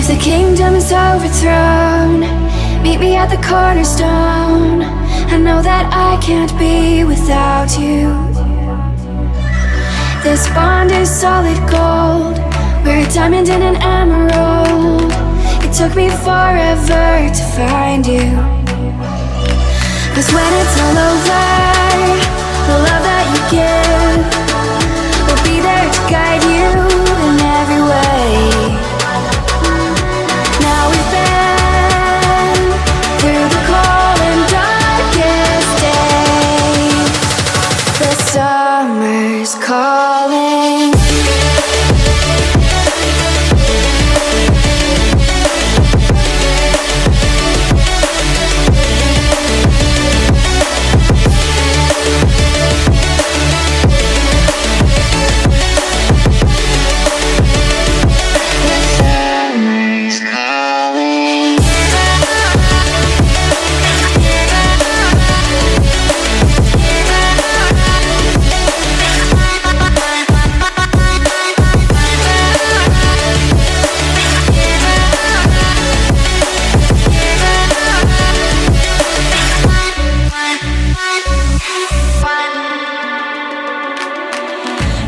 If the kingdom is overthrown, meet me at the cornerstone. I know that I can't be without you. This bond is solid gold. We're a diamond and an emerald. It took me forever to find you. 'Cause when it's all over, the love that you give will be there to guide you in every way. Now we've been through the cold and darkest days. The summer's calling.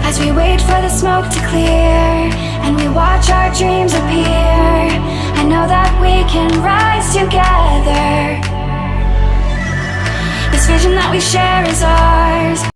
As we wait for the smoke to clear and we watch our dreams appear, I know that we can rise together. This vision that we share is ours.